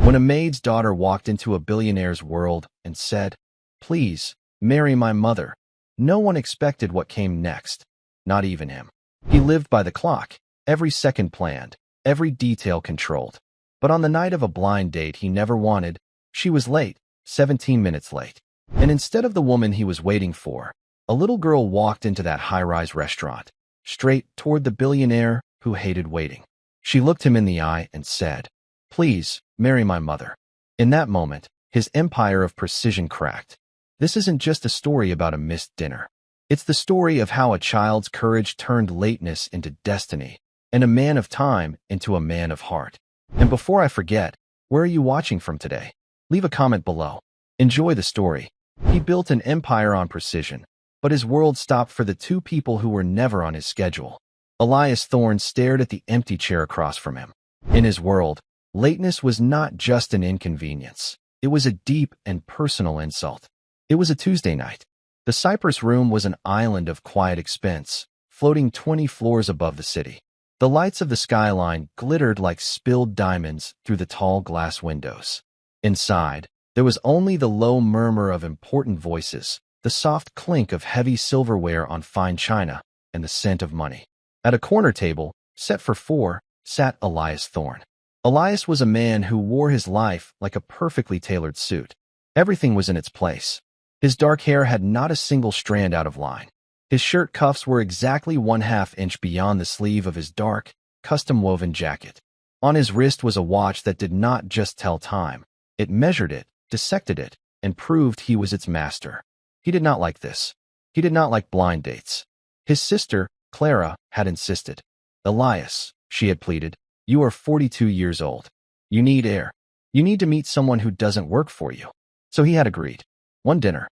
When a maid's daughter walked into a billionaire's world and said, "Please, marry my mother," no one expected what came next, not even him. He lived by the clock, every second planned, every detail controlled. But on the night of a blind date he never wanted, she was late, 17 minutes late. And instead of the woman he was waiting for, a little girl walked into that high-rise restaurant, straight toward the billionaire who hated waiting. She looked him in the eye and said, "Please, marry my mother." In that moment, his empire of precision cracked. This isn't just a story about a missed dinner. It's the story of how a child's courage turned lateness into destiny, and a man of time into a man of heart. And before I forget, where are you watching from today? Leave a comment below. Enjoy the story. He built an empire on precision, but his world stopped for the two people who were never on his schedule. Elias Thorne stared at the empty chair across from him. In his world, lateness was not just an inconvenience. It was a deep and personal insult. It was a Tuesday night. The Cypress Room was an island of quiet expense, floating 20 floors above the city. The lights of the skyline glittered like spilled diamonds through the tall glass windows. Inside, there was only the low murmur of important voices, the soft clink of heavy silverware on fine china, and the scent of money. At a corner table, set for four, sat Elias Thorne. Elias was a man who wore his life like a perfectly tailored suit. Everything was in its place. His dark hair had not a single strand out of line. His shirt cuffs were exactly 1/2 inch beyond the sleeve of his dark, custom-woven jacket. On his wrist was a watch that did not just tell time. It measured it, dissected it, and proved he was its master. He did not like this. He did not like blind dates. His sister, Clara, had insisted. "Elias," she had pleaded, "you are 42 years old. You need air. You need to meet someone who doesn't work for you." So he had agreed. One dinner.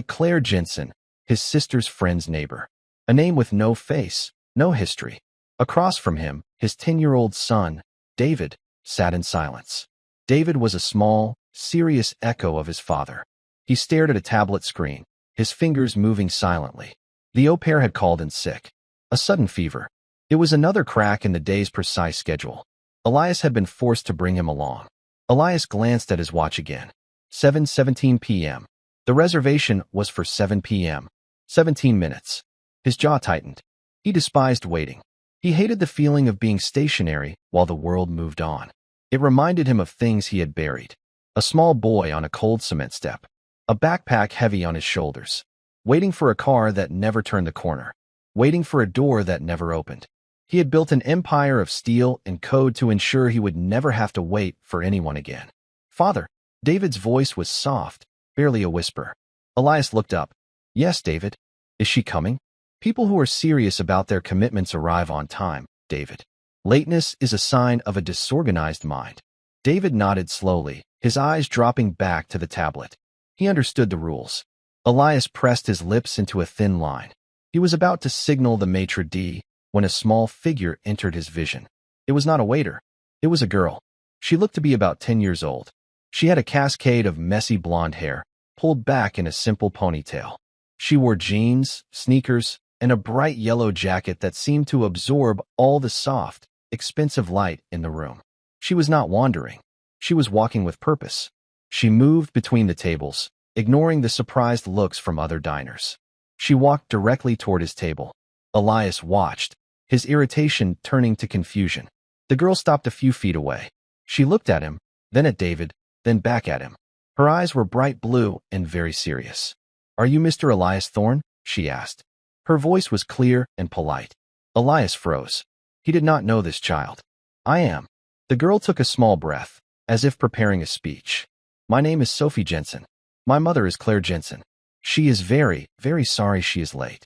Claire Jensen, his sister's friend's neighbor. A name with no face, no history. Across from him, his 10-year-old son, David, sat in silence. David was a small, serious echo of his father. He stared at a tablet screen, his fingers moving silently. The au pair had called in sick. A sudden fever. It was another crack in the day's precise schedule. Elias had been forced to bring him along. Elias glanced at his watch again. 7:17 p.m. The reservation was for 7 p.m. 17 minutes. His jaw tightened. He despised waiting. He hated the feeling of being stationary while the world moved on. It reminded him of things he had buried. A small boy on a cold cement step. A backpack heavy on his shoulders. Waiting for a car that never turned the corner. Waiting for a door that never opened. He had built an empire of steel and code to ensure he would never have to wait for anyone again. "Father." David's voice was soft, barely a whisper. Elias looked up. "Yes, David. Is she coming?" "People who are serious about their commitments arrive on time, David. Lateness is a sign of a disorganized mind." David nodded slowly, his eyes dropping back to the tablet. He understood the rules. Elias pressed his lips into a thin line. He was about to signal the maitre d' when a small figure entered his vision. It was not a waiter. It was a girl. She looked to be about 10 years old. She had a cascade of messy blonde hair, pulled back in a simple ponytail. She wore jeans, sneakers, and a bright yellow jacket that seemed to absorb all the soft, expensive light in the room. She was not wandering. She was walking with purpose. She moved between the tables, ignoring the surprised looks from other diners. She walked directly toward his table. Elias watched, his irritation turning to confusion. The girl stopped a few feet away. She looked at him, then at David, then back at him. Her eyes were bright blue and very serious. "Are you Mr. Elias Thorne?" she asked. Her voice was clear and polite. Elias froze. He did not know this child. "I am." The girl took a small breath, as if preparing a speech. "My name is Sophie Jensen. My mother is Claire Jensen. She is very, very sorry she is late."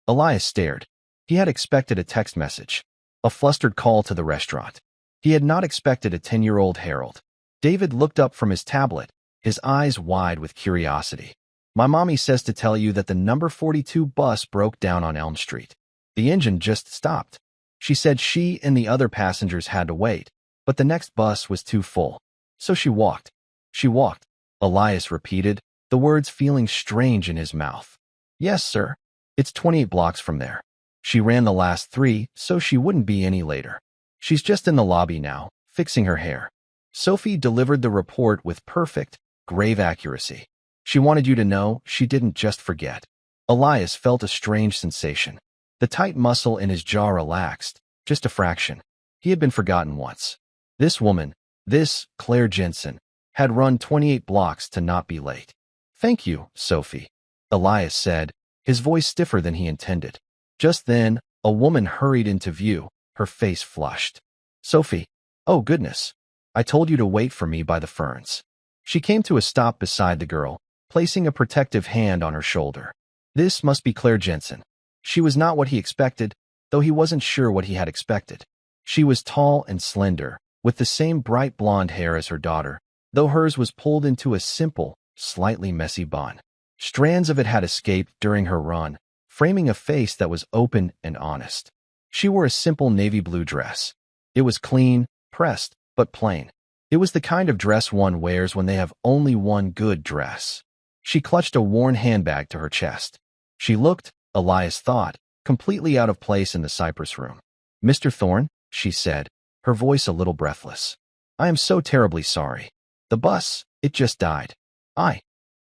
Elias stared. He had expected a text message, a flustered call to the restaurant. He had not expected a 10-year-old herald. David looked up from his tablet, his eyes wide with curiosity. "My mommy says to tell you that the number 42 bus broke down on Elm Street. The engine just stopped. She said she and the other passengers had to wait, but the next bus was too full. So she walked." "She walked," Elias repeated, the words feeling strange in his mouth. "Yes, sir. It's 28 blocks from there. She ran the last 3, so she wouldn't be any later. She's just in the lobby now, fixing her hair." Sophie delivered the report with perfect, grave accuracy. She wanted you to know she didn't just forget. Elias felt a strange sensation. The tight muscle in his jaw relaxed, just a fraction. He had been forgotten once. This woman, this Claire Jensen, had run 28 blocks to not be late. Thank you, Sophie, Elias said, his voice stiffer than he intended. Just then, a woman hurried into view, her face flushed. Sophie, oh goodness. I told you to wait for me by the ferns. She came to a stop beside the girl, placing a protective hand on her shoulder. This must be Claire Jensen. She was not what he expected, though he wasn't sure what he had expected. She was tall and slender, with the same bright blonde hair as her daughter, though hers was pulled into a simple, slightly messy bun. Strands of it had escaped during her run, framing a face that was open and honest. She wore a simple navy blue dress. It was clean, pressed, but plain. It was the kind of dress one wears when they have only one good dress. She clutched a worn handbag to her chest. She looked, Elias thought, completely out of place in the Cypress room. Mr. Thorne, she said, her voice a little breathless. I am so terribly sorry. The bus, it just died.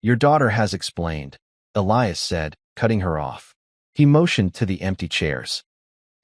Your daughter has explained, Elias said, cutting her off. He motioned to the empty chairs.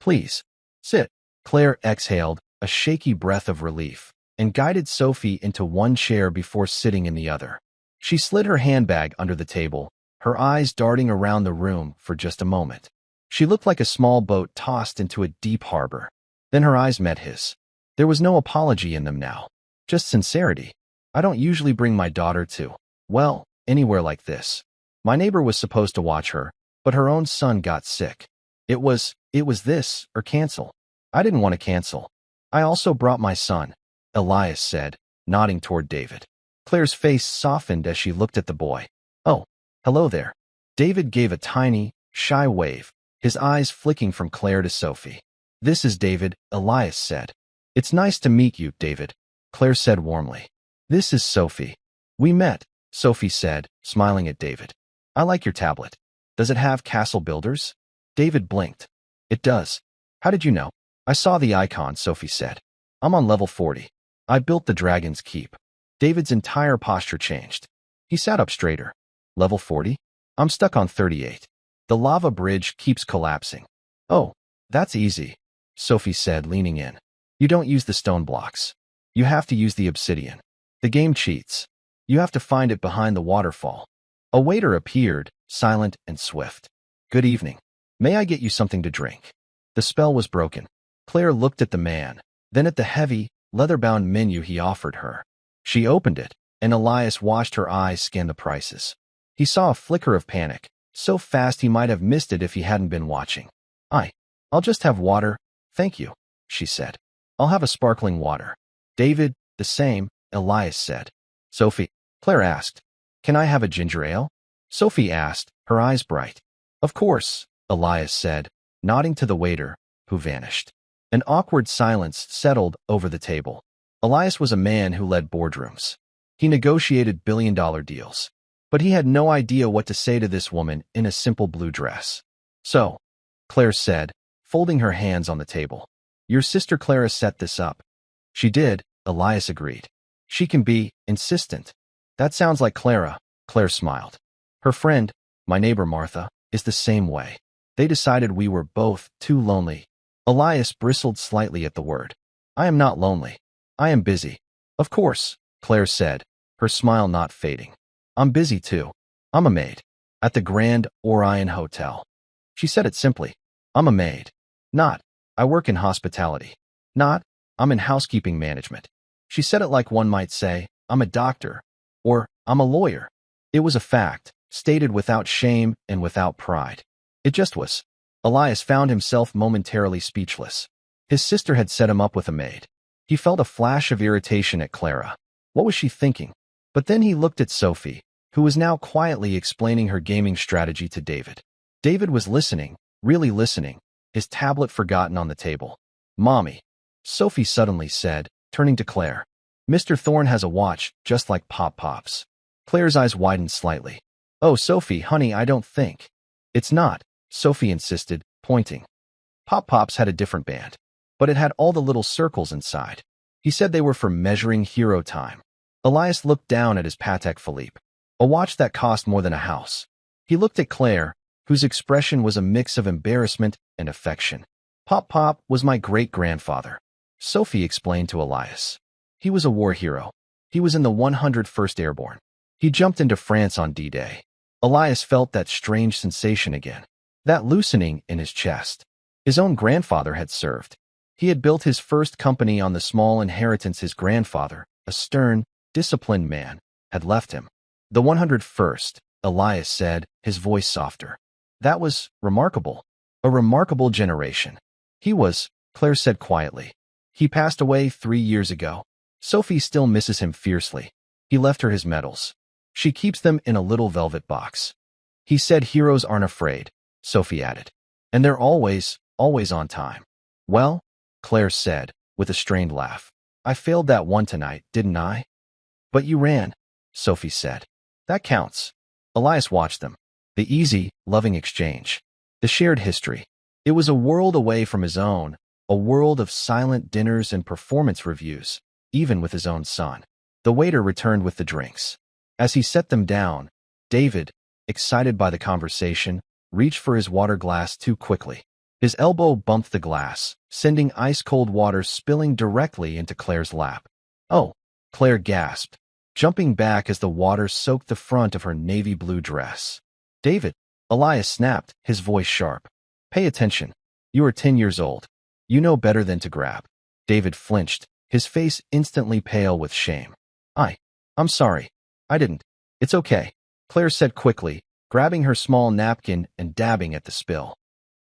Please, sit. Claire exhaled, a shaky breath of relief, and guided Sophie into one chair before sitting in the other. She slid her handbag under the table, her eyes darting around the room for just a moment. She looked like a small boat tossed into a deep harbor. Then her eyes met his. There was no apology in them now, just sincerity. I don't usually bring my daughter to, well, anywhere like this. My neighbor was supposed to watch her, but her own son got sick. It was this, or cancel. I didn't want to cancel. I also brought my son, Elias said, nodding toward David. Claire's face softened as she looked at the boy. Oh, hello there. David gave a tiny, shy wave, his eyes flicking from Claire to Sophie. This is David, Elias said. It's nice to meet you, David, Claire said warmly. This is Sophie. We met, Sophie said, smiling at David. I like your tablet. Does it have castle builders? David blinked. It does. How did you know? I saw the icon, Sophie said. I'm on level 40. I built the Dragon's Keep. David's entire posture changed. He sat up straighter. Level 40? I'm stuck on 38. The lava bridge keeps collapsing. Oh, that's easy, Sophie said, leaning in. You don't use the stone blocks. You have to use the obsidian. The game cheats. You have to find it behind the waterfall. A waiter appeared, silent and swift. Good evening. May I get you something to drink? The spell was broken. Claire looked at the man, then at the heavy, leather-bound menu he offered her. She opened it, and Elias watched her eyes scan the prices. He saw a flicker of panic, so fast he might have missed it if he hadn't been watching. I'll just have water, thank you, she said. I'll have a sparkling water. David, the same, Elias said. Sophie, Claire asked. Can I have a ginger ale? Sophie asked, her eyes bright. Of course, Elias said, nodding to the waiter, who vanished. An awkward silence settled over the table. Elias was a man who led boardrooms. He negotiated billion-dollar deals. But he had no idea what to say to this woman in a simple blue dress. So, Claire said, folding her hands on the table. Your sister Clara set this up. She did, Elias agreed. She can be insistent. That sounds like Clara, Claire smiled. Her friend, my neighbor Martha, is the same way. They decided we were both too lonely. Elias bristled slightly at the word. I am not lonely. I am busy. Of course, Claire said, her smile not fading. I'm busy too. I'm a maid. At the Grand Orion Hotel. She said it simply. I'm a maid. Not, I work in hospitality. Not, I'm in housekeeping management. She said it like one might say, I'm a doctor. Or, I'm a lawyer. It was a fact, stated without shame and without pride. It just was. Elias found himself momentarily speechless. His sister had set him up with a maid. He felt a flash of irritation at Clara. What was she thinking? But then he looked at Sophie, who was now quietly explaining her gaming strategy to David. David was listening, really listening, his tablet forgotten on the table. Mommy, Sophie suddenly said, turning to Claire. Mr. Thorne has a watch, just like Pop-Pop's. Claire's eyes widened slightly. Oh, Sophie, honey, I don't think. It's not, Sophie insisted, pointing. Pop-Pop's had a different band, but it had all the little circles inside. He said they were for measuring hero time. Elias looked down at his Patek Philippe, a watch that cost more than a house. He looked at Claire, whose expression was a mix of embarrassment and affection. Pop was my great-grandfather, Sophie explained to Elias. He was a war hero. He was in the 101st Airborne. He jumped into France on D-Day. Elias felt that strange sensation again, that loosening in his chest. His own grandfather had served. He had built his first company on the small inheritance his grandfather, a stern, disciplined man, had left him. The 101st, Elias said, his voice softer. That was remarkable. A remarkable generation. He was, Claire said quietly. He passed away 3 years ago. Sophie still misses him fiercely. He left her his medals. She keeps them in a little velvet box. He said heroes aren't afraid, Sophie added. And they're always on time. Well, Claire said, with a strained laugh. I failed that one tonight, didn't I? But you ran, Sophie said. That counts. Elias watched them. The easy, loving exchange. The shared history. It was a world away from his own, a world of silent dinners and performance reviews, even with his own son. The waiter returned with the drinks. As he set them down, David, excited by the conversation, reached for his water glass too quickly. His elbow bumped the glass, sending ice-cold water spilling directly into Claire's lap. Oh, Claire gasped, jumping back as the water soaked the front of her navy blue dress. David, Elias snapped, his voice sharp. Pay attention. You are 10 years old. You know better than to grab. David flinched, his face instantly pale with shame. I'm sorry. I didn't. It's okay, Claire said quickly, grabbing her small napkin and dabbing at the spill.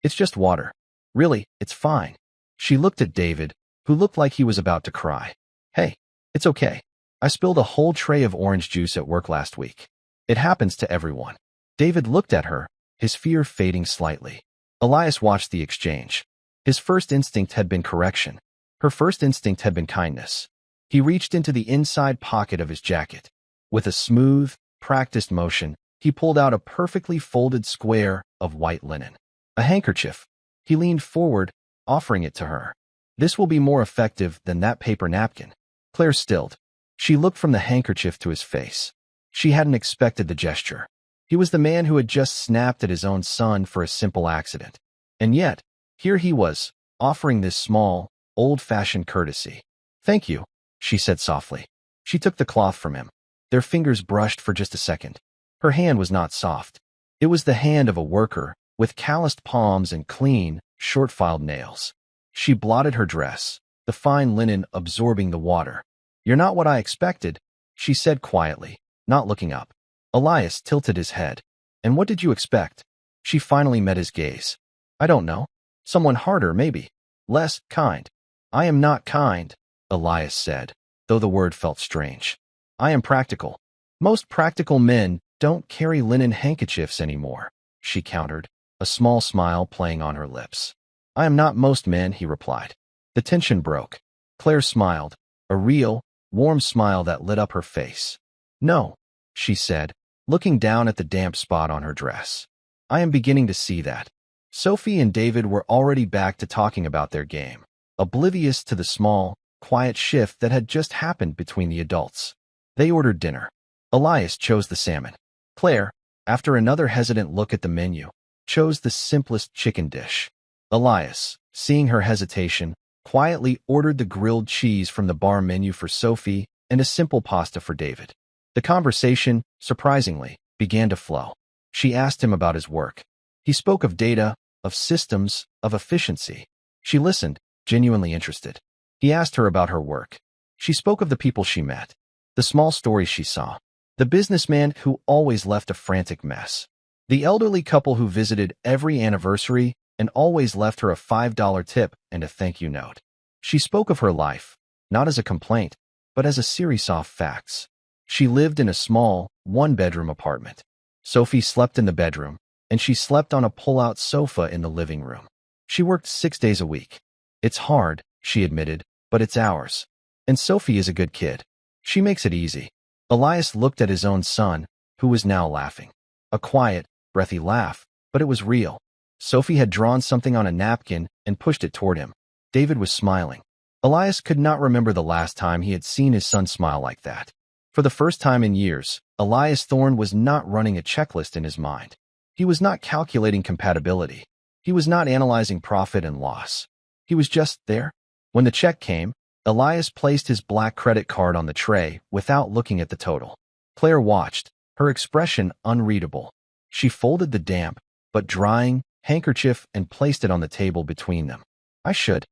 It's just water. Really, it's fine. She looked at David, who looked like he was about to cry. Hey, it's okay. I spilled a whole tray of orange juice at work last week. It happens to everyone. David looked at her, his fear fading slightly. Elias watched the exchange. His first instinct had been correction. Her first instinct had been kindness. He reached into the inside pocket of his jacket. With a smooth, practiced motion, he pulled out a perfectly folded square of white linen. A handkerchief. He leaned forward, offering it to her. This will be more effective than that paper napkin. Claire stilled. She looked from the handkerchief to his face. She hadn't expected the gesture. He was the man who had just snapped at his own son for a simple accident. And yet, here he was, offering this small, old-fashioned courtesy. Thank you, she said softly. She took the cloth from him. Their fingers brushed for just a second. Her hand was not soft. It was the hand of a worker, with calloused palms and clean, short-filed nails. She blotted her dress, the fine linen absorbing the water. You're not what I expected, she said quietly, not looking up. Elias tilted his head. And what did you expect? She finally met his gaze. I don't know. Someone harder, maybe. Less kind. I am not kind, Elias said, though the word felt strange. I am practical. Most practical men don't carry linen handkerchiefs anymore, she countered, a small smile playing on her lips. I am not most men, he replied. The tension broke. Claire smiled, a real, warm smile that lit up her face. No, she said, looking down at the damp spot on her dress. I am beginning to see that. Sophie and David were already back to talking about their game, oblivious to the small, quiet shift that had just happened between the adults. They ordered dinner. Elias chose the salmon. Claire, after another hesitant look at the menu, chose the simplest chicken dish. Elias, seeing her hesitation, quietly ordered the grilled cheese from the bar menu for Sophie and a simple pasta for David. The conversation, surprisingly, began to flow. She asked him about his work. He spoke of data, of systems, of efficiency. She listened, genuinely interested. He asked her about her work. She spoke of the people she met, the small stories she saw, the businessman who always left a frantic mess, the elderly couple who visited every anniversary and always left her a $5 tip and a thank you note. She spoke of her life, not as a complaint, but as a series of facts. She lived in a small, one-bedroom apartment. Sophie slept in the bedroom, and she slept on a pull-out sofa in the living room. She worked 6 days a week. It's hard, she admitted, but it's ours. And Sophie is a good kid. She makes it easy. Elias looked at his own son, who was now laughing. A quiet, breathy laugh, but it was real. Sophie had drawn something on a napkin and pushed it toward him. David was smiling. Elias could not remember the last time he had seen his son smile like that. For the first time in years, Elias Thorne was not running a checklist in his mind. He was not calculating compatibility. He was not analyzing profit and loss. He was just there. When the check came, Elias placed his black credit card on the tray without looking at the total. Claire watched, her expression unreadable. She folded the damp, but drying, handkerchief and placed it on the table between them. I should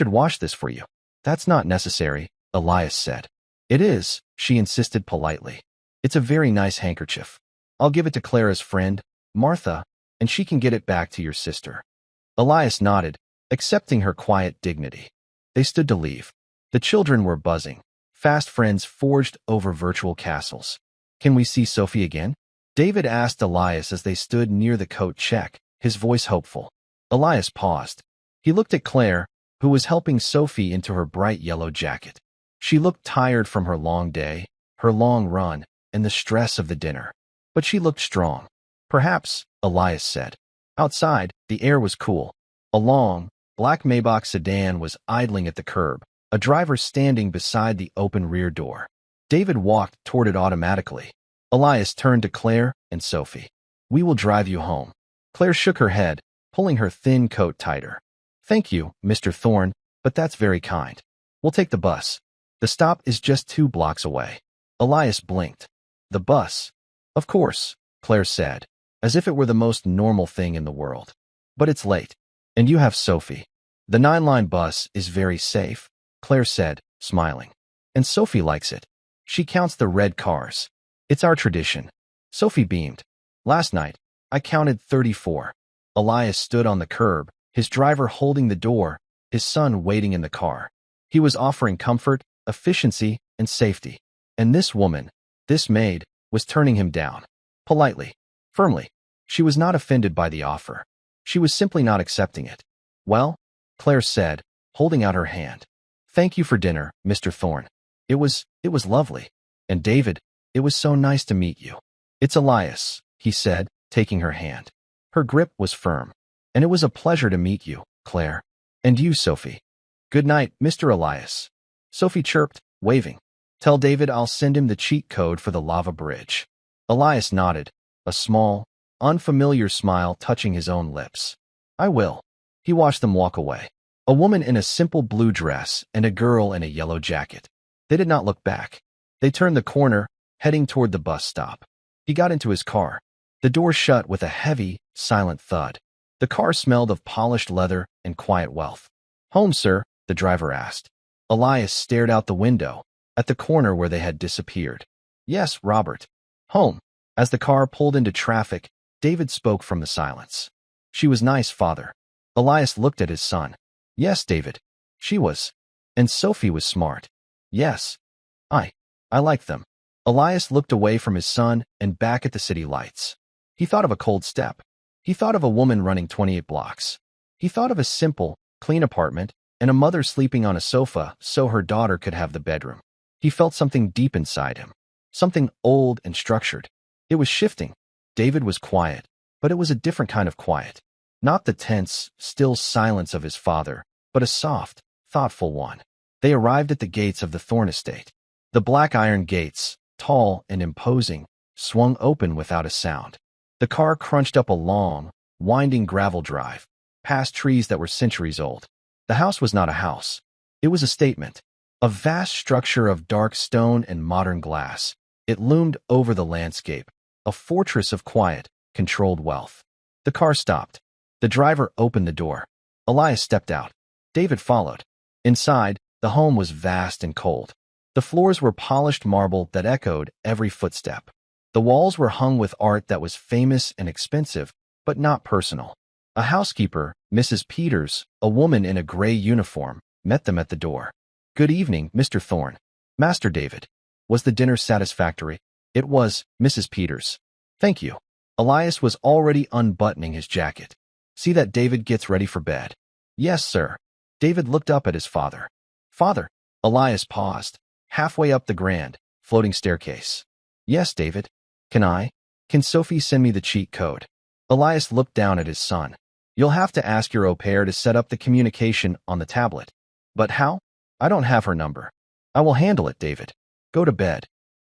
wash this for you. That's not necessary, Elias said. It is, she insisted politely. It's a very nice handkerchief. I'll give it to Clara's friend, Martha, and she can get it back to your sister. Elias nodded, accepting her quiet dignity. They stood to leave. The children were buzzing. Fast friends forged over virtual castles. Can we see Sophie again? David asked Elias as they stood near the coat check, his voice hopeful. Elias paused. He looked at Claire, who was helping Sophie into her bright yellow jacket. She looked tired from her long day, her long run, and the stress of the dinner. But she looked strong. Perhaps, Elias said. Outside, the air was cool. A long, black Maybach sedan was idling at the curb, a driver standing beside the open rear door. David walked toward it automatically. Elias turned to Claire and Sophie. We will drive you home. Claire shook her head, pulling her thin coat tighter. Thank you, Mr. Thorne, but that's very kind. We'll take the bus. The stop is just 2 blocks away. Elias blinked. The bus? Of course, Claire said, as if it were the most normal thing in the world. But it's late. And you have Sophie. The 9-line bus is very safe, Claire said, smiling. And Sophie likes it. She counts the red cars. It's our tradition. Sophie beamed. Last night, I counted 34. Elias stood on the curb, his driver holding the door, his son waiting in the car. He was offering comfort, efficiency, and safety. And this woman, this maid, was turning him down. Politely, firmly. She was not offended by the offer. She was simply not accepting it. Well, Claire said, holding out her hand. Thank you for dinner, Mr. Thorne. It was lovely. And David, it was so nice to meet you. It's Elias, he said, taking her hand. Her grip was firm. And it was a pleasure to meet you, Claire. And you, Sophie. Good night, Mr. Elias. Sophie chirped, waving. Tell David I'll send him the cheat code for the lava bridge. Elias nodded, a small, unfamiliar smile touching his own lips. I will. He watched them walk away. A woman in a simple blue dress and a girl in a yellow jacket. They did not look back. They turned the corner, heading toward the bus stop. He got into his car. The door shut with a heavy, silent thud. The car smelled of polished leather and quiet wealth. Home, sir? The driver asked. Elias stared out the window, at the corner where they had disappeared. Yes, Robert. Home. As the car pulled into traffic, David spoke from the silence. She was nice, father. Elias looked at his son. Yes, David. She was. And Sophie was smart. Yes. I like them. Elias looked away from his son and back at the city lights. He thought of a cold step. He thought of a woman running 28 blocks. He thought of a simple, clean apartment and a mother sleeping on a sofa so her daughter could have the bedroom. He felt something deep inside him. Something old and structured. It was shifting. David was quiet, but it was a different kind of quiet. Not the tense, still silence of his father, but a soft, thoughtful one. They arrived at the gates of the Thorne estate. The black iron gates, tall and imposing, swung open without a sound. The car crunched up a long, winding gravel drive, past trees that were centuries old. The house was not a house. It was a statement. A vast structure of dark stone and modern glass. It loomed over the landscape, a fortress of quiet, controlled wealth. The car stopped. The driver opened the door. Elias stepped out. David followed. Inside, the home was vast and cold. The floors were polished marble that echoed every footstep. The walls were hung with art that was famous and expensive, but not personal. A housekeeper, Mrs. Peters, a woman in a gray uniform, met them at the door. Good evening, Mr. Thorne. Master David. Was the dinner satisfactory? It was, Mrs. Peters. Thank you. Elias was already unbuttoning his jacket. See that David gets ready for bed. Yes, sir. David looked up at his father. Father. Elias paused, halfway up the grand, floating staircase. Yes, David. Can Sophie send me the cheat code? Elias looked down at his son. You'll have to ask your au pair to set up the communication on the tablet. But how? I don't have her number. I will handle it, David. Go to bed.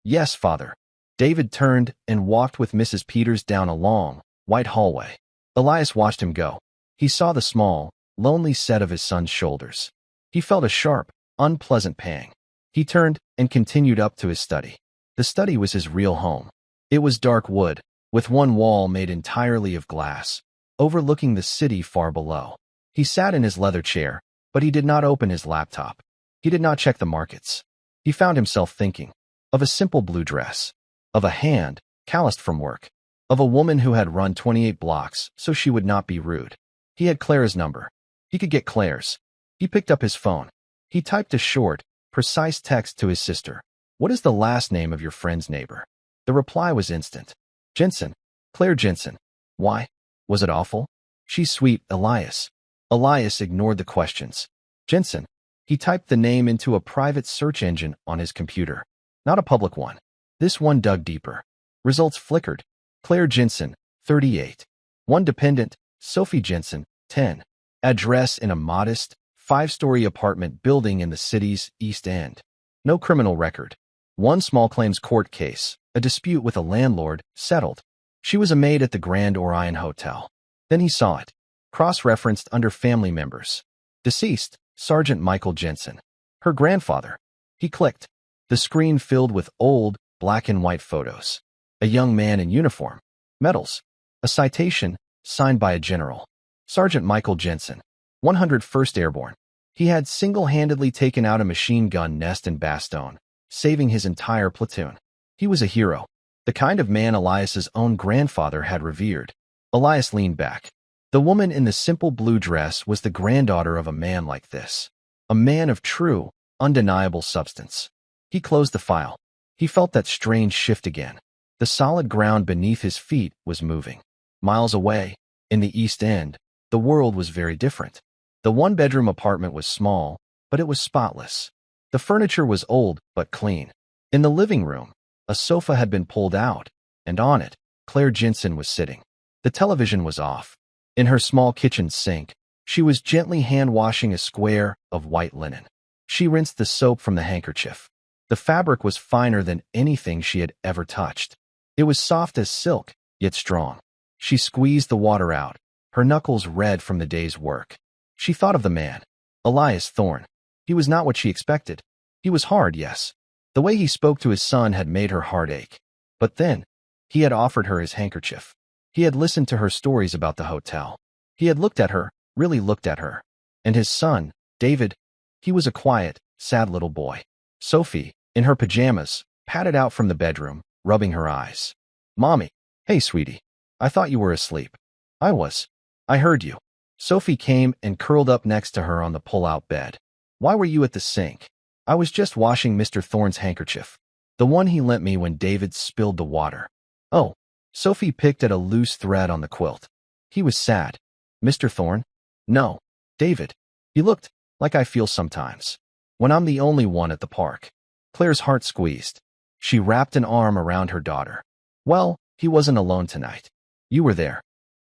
Yes, father. David turned and walked with Mrs. Peters down a long, white hallway. Elias watched him go. He saw the small, lonely set of his son's shoulders. He felt a sharp, unpleasant pang. He turned and continued up to his study. The study was his real home. It was dark wood, with one wall made entirely of glass, overlooking the city far below. He sat in his leather chair, but he did not open his laptop. He did not check the markets. He found himself thinking of a simple blue dress, of a hand calloused from work, of a woman who had run 28 blocks so she would not be rude. He had Claire's number. He could get Claire's. He picked up his phone. He typed a short, precise text to his sister. What is the last name of your friend's neighbor? The reply was instant. Jensen. Claire Jensen. Why? Was it awful? She's sweet, Elias. Elias ignored the questions. Jensen. He typed the name into a private search engine on his computer. Not a public one. This one dug deeper. Results flickered. Claire Jensen, 38. One dependent, Sophie Jensen, 10. Address in a modest, 5-story apartment building in the city's East End. No criminal record. One small claims court case, a dispute with a landlord, settled. She was a maid at the Grand Orion Hotel. Then he saw it. Cross-referenced under family members. Deceased, Sergeant Michael Jensen. Her grandfather. He clicked. The screen filled with old, black and white photos. A young man in uniform. Medals. A citation, signed by a general. Sergeant Michael Jensen. 101st Airborne. He had single-handedly taken out a machine gun nest in Bastogne, saving his entire platoon. He was a hero. The kind of man Elias's own grandfather had revered. Elias leaned back. The woman in the simple blue dress was the granddaughter of a man like this. A man of true, undeniable substance. He closed the file. He felt that strange shift again. The solid ground beneath his feet was moving. Miles away, in the East End, the world was very different. The one-bedroom apartment was small, but it was spotless. The furniture was old but clean. In the living room, a sofa had been pulled out, and on it, Claire Jensen was sitting. The television was off. In her small kitchen sink, she was gently hand-washing a square of white linen. She rinsed the soap from the handkerchief. The fabric was finer than anything she had ever touched. It was soft as silk, yet strong. She squeezed the water out, her knuckles red from the day's work. She thought of the man, Elias Thorne. He was not what she expected. He was hard, yes. The way he spoke to his son had made her heart ache. But then, he had offered her his handkerchief. He had listened to her stories about the hotel. He had looked at her, really looked at her. And his son, David, he was a quiet, sad little boy. Sophie, in her pajamas, padded out from the bedroom, rubbing her eyes. Mommy. Hey, sweetie. I thought you were asleep. I was. I heard you. Sophie came and curled up next to her on the pull-out bed. Why were you at the sink? I was just washing Mr. Thorne's handkerchief. The one he lent me when David spilled the water. Oh. Sophie picked at a loose thread on the quilt. He was sad. Mr. Thorne? No. David. He looked like I feel sometimes. When I'm the only one at the park. Claire's heart squeezed. She wrapped an arm around her daughter. Well, he wasn't alone tonight. You were there.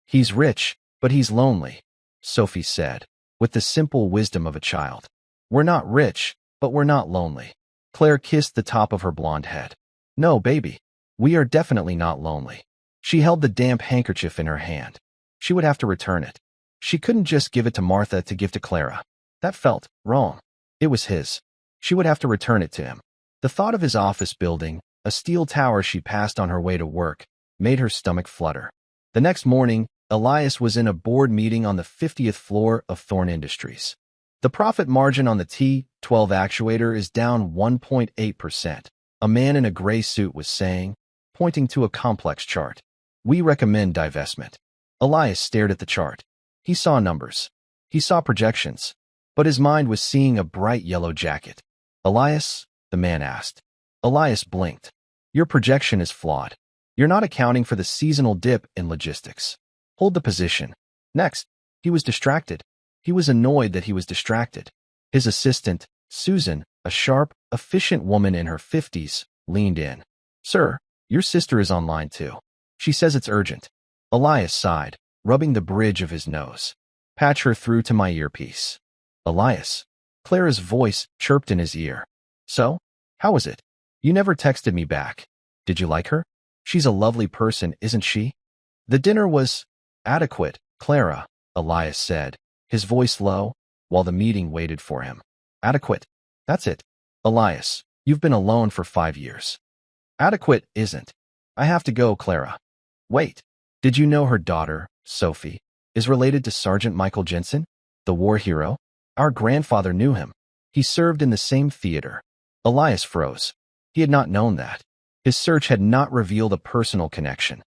He's rich, but he's lonely, Sophie said, with the simple wisdom of a child. We're not rich, but we're not lonely. Claire kissed the top of her blonde head. No, baby. We are definitely not lonely. She held the damp handkerchief in her hand. She would have to return it. She couldn't just give it to Martha to give to Clara. That felt wrong. It was his. She would have to return it to him. The thought of his office building, a steel tower she passed on her way to work, made her stomach flutter. The next morning, Elias was in a board meeting on the 50th floor of Thorne Industries. The profit margin on the T12 actuator is down 1.8%, a man in a gray suit was saying, pointing to a complex chart. We recommend divestment. Elias stared at the chart. He saw numbers. He saw projections. But his mind was seeing a bright yellow jacket. Elias? The man asked. Elias blinked. Your projection is flawed. You're not accounting for the seasonal dip in logistics. Hold the position. Next. He was distracted. He was annoyed that he was distracted. His assistant, Susan, a sharp, efficient woman in her 50s, leaned in. Sir, your sister is online too. She says it's urgent. Elias sighed, rubbing the bridge of his nose. Patch her through to my earpiece. Elias. Clara's voice chirped in his ear. So? How was it? You never texted me back. Did you like her? She's a lovely person, isn't she? The dinner was adequate, Clara, Elias said, his voice low, while the meeting waited for him. Adequate. That's it. Elias, you've been alone for 5 years. Adequate isn't. I have to go, Clara. Wait. Did you know her daughter, Sophie, is related to Sergeant Michael Jensen, the war hero? Our grandfather knew him. He served in the same theater. Elias froze. He had not known that. His search had not revealed a personal connection.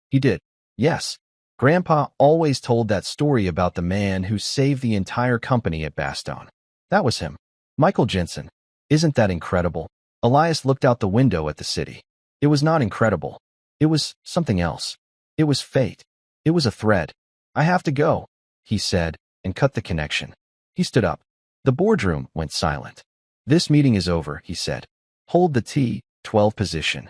He did. Yes. Grandpa always told that story about the man who saved the entire company at Bastogne. That was him. Michael Jensen. Isn't that incredible? Elias looked out the window at the city. It was not incredible. It was something else. It was fate. It was a thread. I have to go, he said, and cut the connection. He stood up. The boardroom went silent. This meeting is over, he said. Hold the T12 position.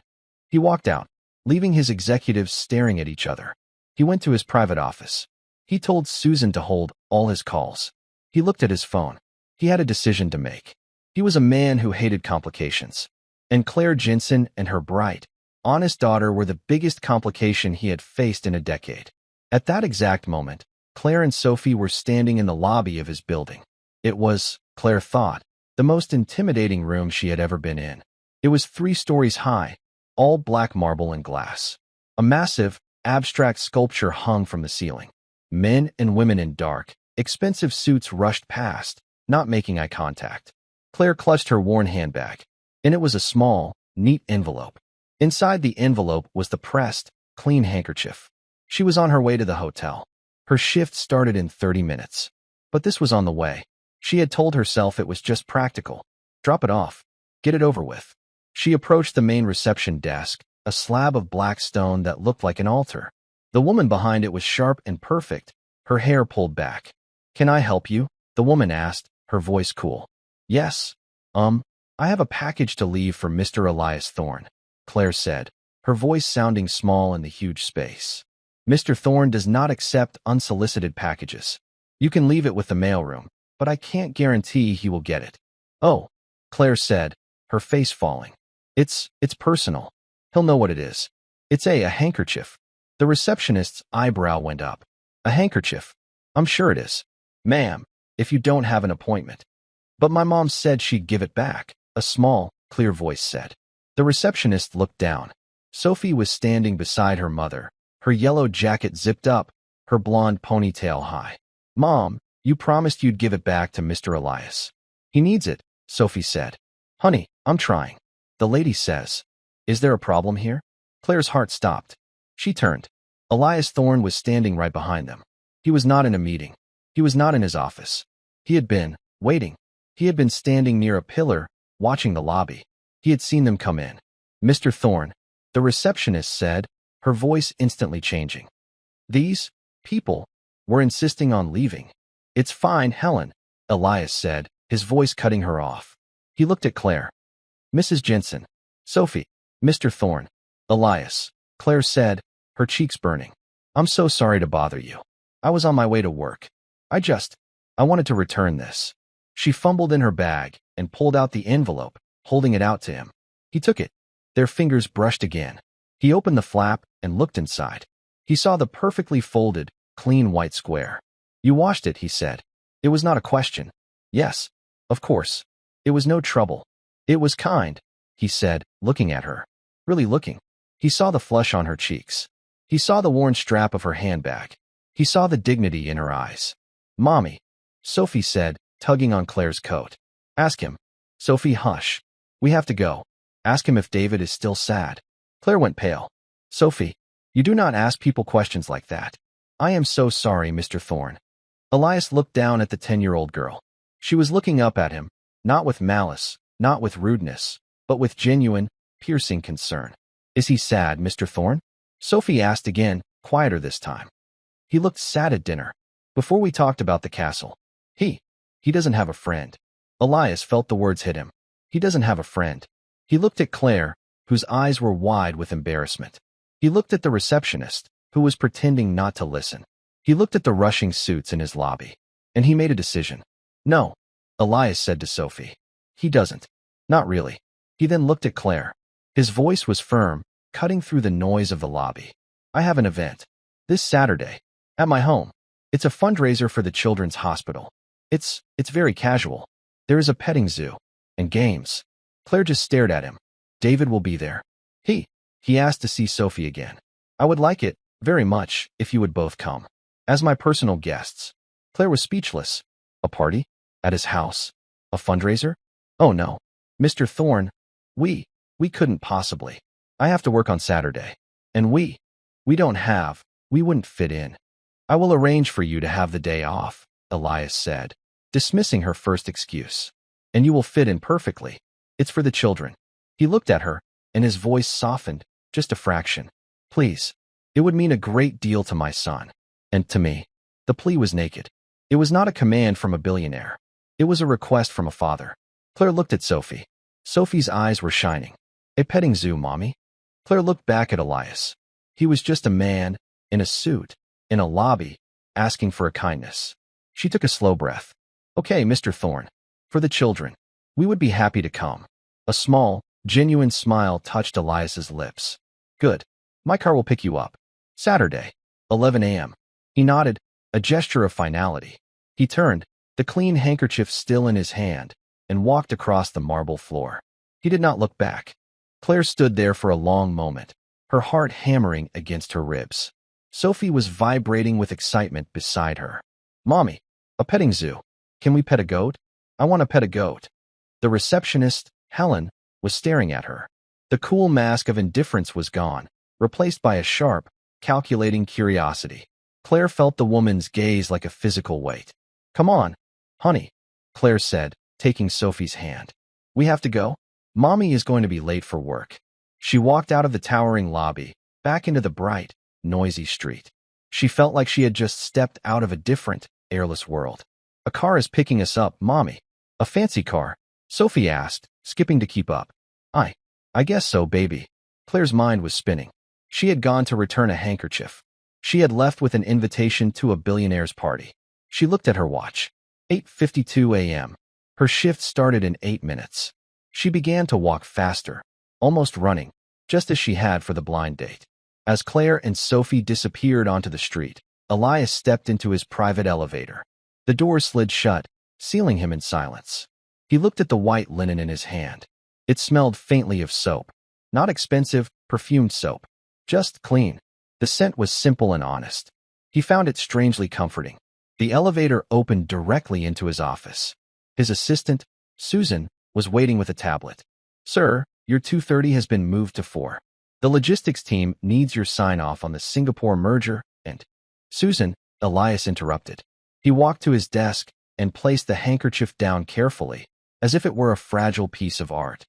He walked out, leaving his executives staring at each other. He went to his private office. He told Susan to hold all his calls. He looked at his phone. He had a decision to make. He was a man who hated complications. And Claire Jensen and her bright, honest daughter were the biggest complication he had faced in a decade. At that exact moment, Claire and Sophie were standing in the lobby of his building. It was, Claire thought, the most intimidating room she had ever been in. It was 3 stories high, all black marble and glass. A massive, abstract sculpture hung from the ceiling. Men and women in dark, expensive suits rushed past, not making eye contact. Claire clutched her worn handbag, and it was a small, neat envelope. Inside the envelope was the pressed, clean handkerchief. She was on her way to the hotel. Her shift started in 30 minutes. But this was on the way. She had told herself it was just practical. Drop it off. Get it over with. She approached the main reception desk, a slab of black stone that looked like an altar. The woman behind it was sharp and perfect, her hair pulled back. Can I help you? The woman asked, her voice cool. Yes. I have a package to leave for Mr. Elias Thorne, Claire said, her voice sounding small in the huge space. Mr. Thorne does not accept unsolicited packages. You can leave it with the mailroom, but I can't guarantee he will get it. Oh, Claire said, her face falling. It's personal. He'll know what it is. It's a handkerchief. The receptionist's eyebrow went up. A handkerchief. I'm sure it is. Ma'am, if you don't have an appointment. But my mom said she'd give it back, a small, clear voice said. The receptionist looked down. Sophie was standing beside her mother, her yellow jacket zipped up, her blonde ponytail high. Mom, you promised you'd give it back to Mr. Elias. He needs it, Sophie said. Honey, I'm trying. The lady says. Is there a problem here? Claire's heart stopped. She turned. Elias Thorne was standing right behind them. He was not in a meeting. He was not in his office. He had been waiting. He had been standing near a pillar, watching the lobby. He had seen them come in. Mr. Thorne, the receptionist said, her voice instantly changing. These people were insisting on leaving. It's fine, Helen, Elias said, his voice cutting her off. He looked at Claire. Mrs. Jensen. Sophie. Mr. Thorne. Elias. Claire said, her cheeks burning. I'm so sorry to bother you. I was on my way to work. I wanted to return this. She fumbled in her bag and pulled out the envelope, holding it out to him. He took it. Their fingers brushed again. He opened the flap and looked inside. He saw the perfectly folded, clean white square. You washed it, he said. It was not a question. Yes, of course. It was no trouble. It was kind, he said, looking at her. Really looking. He saw the flush on her cheeks. He saw the worn strap of her handbag. He saw the dignity in her eyes. Mommy, Sophie said, tugging on Claire's coat. Ask him. Sophie, hush. We have to go. Ask him if David is still sad. Claire went pale. Sophie, you do not ask people questions like that. I am so sorry, Mr. Thorne. Elias looked down at the 10-year-old girl. She was looking up at him, not with malice, not with rudeness, but with genuine, piercing concern. Is he sad, Mr. Thorne? Sophie asked again, quieter this time. He looked sad at dinner. Before we talked about the castle. He doesn't have a friend. Elias felt the words hit him. He doesn't have a friend. He looked at Claire, whose eyes were wide with embarrassment. He looked at the receptionist, who was pretending not to listen. He looked at the rushing suits in his lobby. And he made a decision. No, Elias said to Sophie. He doesn't. Not really. He then looked at Claire. His voice was firm, cutting through the noise of the lobby. I have an event. This Saturday. At my home. It's a fundraiser for the children's hospital. It's very casual. There is a petting zoo. And games. Claire just stared at him. David will be there. He asked to see Sophie again. I would like it, very much, if you would both come. As my personal guests. Claire was speechless. A party? At his house? A fundraiser? Oh no. Mr. Thorne, we couldn't possibly. I have to work on Saturday. And we wouldn't fit in. I will arrange for you to have the day off, Elias said, dismissing her first excuse. And you will fit in perfectly. It's for the children. He looked at her, and his voice softened, just a fraction. Please. It would mean a great deal to my son. And to me. The plea was naked. It was not a command from a billionaire. It was a request from a father. Claire looked at Sophie. Sophie's eyes were shining. A petting zoo, Mommy? Claire looked back at Elias. He was just a man, in a suit, in a lobby, asking for a kindness. She took a slow breath. Okay, Mr. Thorne. For the children. We would be happy to come. A small, genuine smile touched Elias's lips. Good. My car will pick you up. Saturday, 11 a.m. He nodded, a gesture of finality. He turned, the clean handkerchief still in his hand, and walked across the marble floor. He did not look back. Claire stood there for a long moment, her heart hammering against her ribs. Sophie was vibrating with excitement beside her. Mommy, a petting zoo. Can we pet a goat? I want to pet a goat. The receptionist, Helen, was staring at her. The cool mask of indifference was gone, replaced by a sharp, calculating curiosity. Claire felt the woman's gaze like a physical weight. Come on, honey, Claire said, taking Sophie's hand. We have to go. Mommy is going to be late for work. She walked out of the towering lobby, back into the bright, noisy street. She felt like she had just stepped out of a different, airless world. A car is picking us up, Mommy. A fancy car? Sophie asked, skipping to keep up. I guess so, baby. Claire's mind was spinning. She had gone to return a handkerchief. She had left with an invitation to a billionaire's party. She looked at her watch. 8:52 a.m. Her shift started in 8 minutes. She began to walk faster, almost running, just as she had for the blind date. As Claire and Sophie disappeared onto the street, Elias stepped into his private elevator. The doors slid shut, sealing him in silence. He looked at the white linen in his hand. It smelled faintly of soap. Not expensive, perfumed soap. Just clean. The scent was simple and honest. He found it strangely comforting. The elevator opened directly into his office. His assistant, Susan, was waiting with a tablet. Sir, your 2:30 has been moved to 4. The logistics team needs your sign-off on the Singapore merger and... Susan, Elias interrupted. He walked to his desk and placed the handkerchief down carefully, as if it were a fragile piece of art.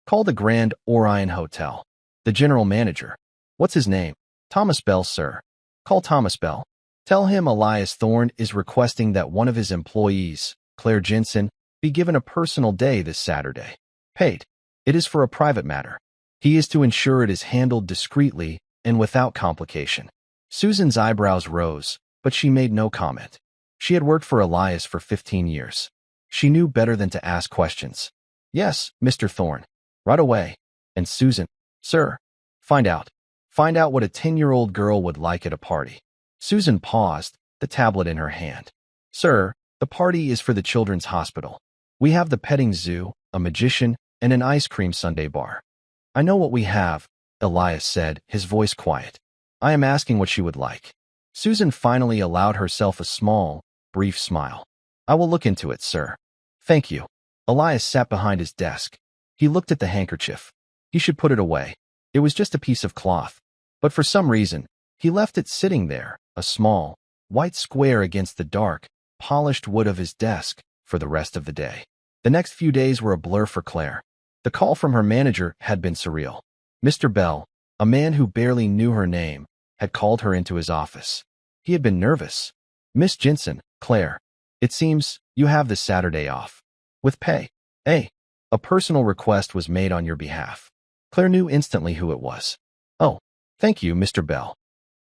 Call the Grand Orion Hotel. The general manager. What's his name? Thomas Bell, sir. Call Thomas Bell. Tell him Elias Thorne is requesting that one of his employees, Claire Jensen, be given a personal day this Saturday. Paid. It is for a private matter. He is to ensure it is handled discreetly and without complication. Susan's eyebrows rose, but she made no comment. She had worked for Elias for 15 years. She knew better than to ask questions. Yes, Mr. Thorne. Right away. And Susan, sir, find out what a 10-year-old girl would like at a party. Susan paused, the tablet in her hand. Sir, the party is for the children's hospital. We have the petting zoo, a magician, and an ice cream sundae bar. I know what we have, Elias said, his voice quiet. I am asking what she would like. Susan finally allowed herself a small, brief smile. I will look into it, sir. Thank you. Elias sat behind his desk. He looked at the handkerchief. He should put it away. It was just a piece of cloth. But for some reason, he left it sitting there, a small, white square against the dark, polished wood of his desk, for the rest of the day. The next few days were a blur for Claire. The call from her manager had been surreal. Mr. Bell, a man who barely knew her name, had called her into his office. He had been nervous. Miss Jensen, Claire, it seems you have this Saturday off. With pay. A personal request was made on your behalf. Claire knew instantly who it was. Oh, thank you, Mr. Bell.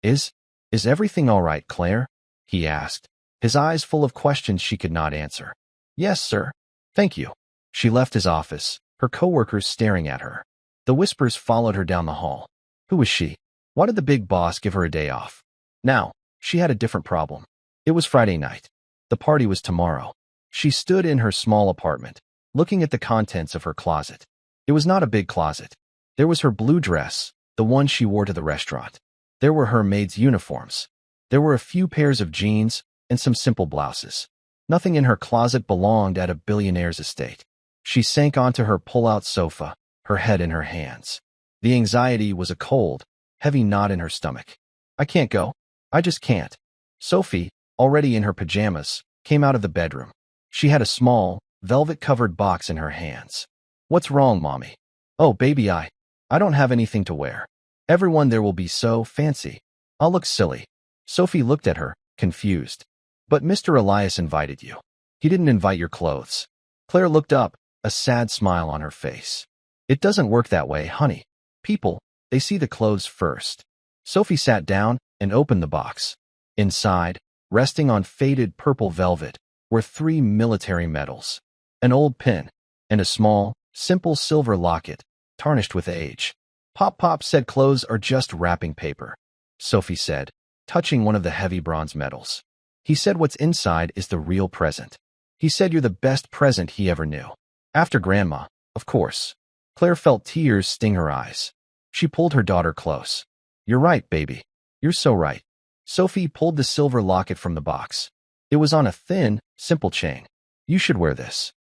Is everything all right, Claire? He asked, his eyes full of questions she could not answer. Yes, sir. Thank you. She left his office, her coworkers staring at her. The whispers followed her down the hall. Who was she? Why did the big boss give her a day off? Now, she had a different problem. It was Friday night. The party was tomorrow. She stood in her small apartment, looking at the contents of her closet. It was not a big closet. There was her blue dress, the one she wore to the restaurant. There were her maid's uniforms. There were a few pairs of jeans and some simple blouses. Nothing in her closet belonged at a billionaire's estate. She sank onto her pull-out sofa, her head in her hands. The anxiety was a cold, heavy knot in her stomach. I can't go. I just can't. Sophie, already in her pajamas, came out of the bedroom. She had a small, velvet-covered box in her hands. What's wrong, Mommy? Oh, baby, I don't have anything to wear. Everyone there will be so fancy. I'll look silly. Sophie looked at her, confused. But Mr. Elias invited you. He didn't invite your clothes. Claire looked up, a sad smile on her face. It doesn't work that way, honey. People, they see the clothes first. Sophie sat down and opened the box. Inside, resting on faded purple velvet, were 3 military medals, an old pin, and a small, simple silver locket, tarnished with age. Pop said clothes are just wrapping paper, Sophie said, touching one of the heavy bronze medals. He said what's inside is the real present. He said you're the best present he ever knew. After Grandma, of course. Claire felt tears sting her eyes. She pulled her daughter close. You're right, baby. You're so right. Sophie pulled the silver locket from the box. It was on a thin, simple chain. You should wear this.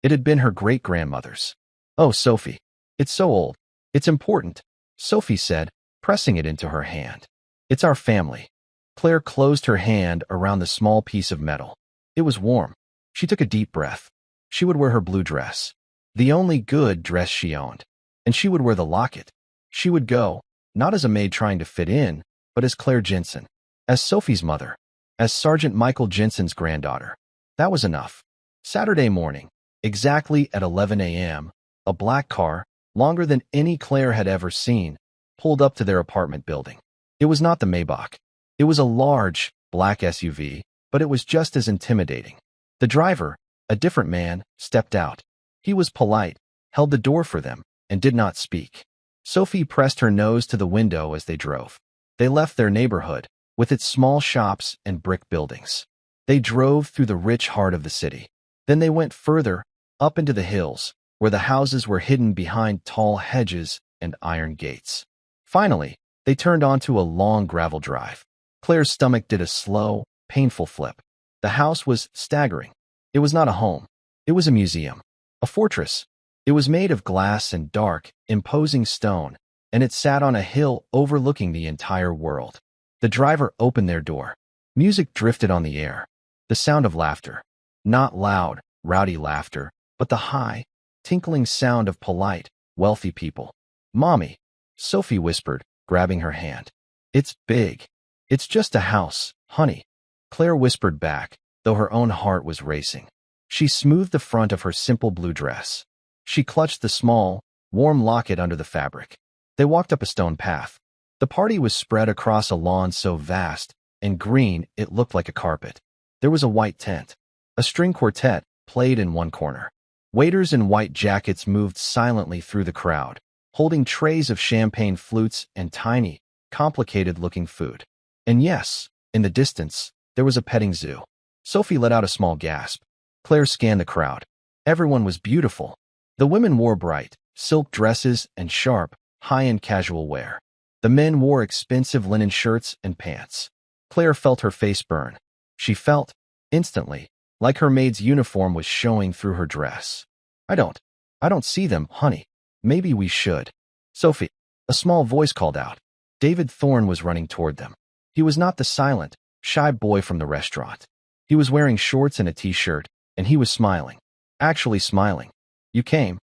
It had been her great-grandmother's. Oh, Sophie. It's so old. It's important, Sophie said, pressing it into her hand. It's our family. Claire closed her hand around the small piece of metal. It was warm. She took a deep breath. She would wear her blue dress, the only good dress she owned, and she would wear the locket. She would go, not as a maid trying to fit in, but as Claire Jensen, as Sophie's mother, as Sergeant Michael Jensen's granddaughter. That was enough. Saturday morning, exactly at 11 a.m., a black car, longer than any Claire had ever seen, pulled up to their apartment building. It was not the Maybach. It was a large, black SUV, but it was just as intimidating. The driver, a different man, stepped out. He was polite, held the door for them, and did not speak. Sophie pressed her nose to the window as they drove. They left their neighborhood, with its small shops and brick buildings. They drove through the rich heart of the city. Then they went further, up into the hills, where the houses were hidden behind tall hedges and iron gates. Finally, they turned onto a long gravel drive. Claire's stomach did a slow, painful flip. The house was staggering. It was not a home. It was a museum. A fortress. It was made of glass and dark, imposing stone, and it sat on a hill overlooking the entire world. The driver opened their door. Music drifted on the air. The sound of laughter. Not loud, rowdy laughter, but the high, tinkling sound of polite, wealthy people. Mommy, Sophie whispered, grabbing her hand. It's big. It's just a house, honey. Claire whispered back, though her own heart was racing. She smoothed the front of her simple blue dress. She clutched the small, warm locket under the fabric. They walked up a stone path. The party was spread across a lawn so vast and green it looked like a carpet. There was a white tent. A string quartet played in one corner. Waiters in white jackets moved silently through the crowd, holding trays of champagne flutes and tiny, complicated-looking food. And yes, in the distance, there was a petting zoo. Sophie let out a small gasp. Claire scanned the crowd. Everyone was beautiful. The women wore bright, silk dresses and sharp, high-end casual wear. The men wore expensive linen shirts and pants. Claire felt her face burn. She felt, instantly, like her maid's uniform was showing through her dress. I don't see them, honey. Maybe we should. Sophie, a small voice called out. David Thorne was running toward them. He was not the silent, shy boy from the restaurant. He was wearing shorts and a t-shirt, and he was smiling. Actually smiling. You came.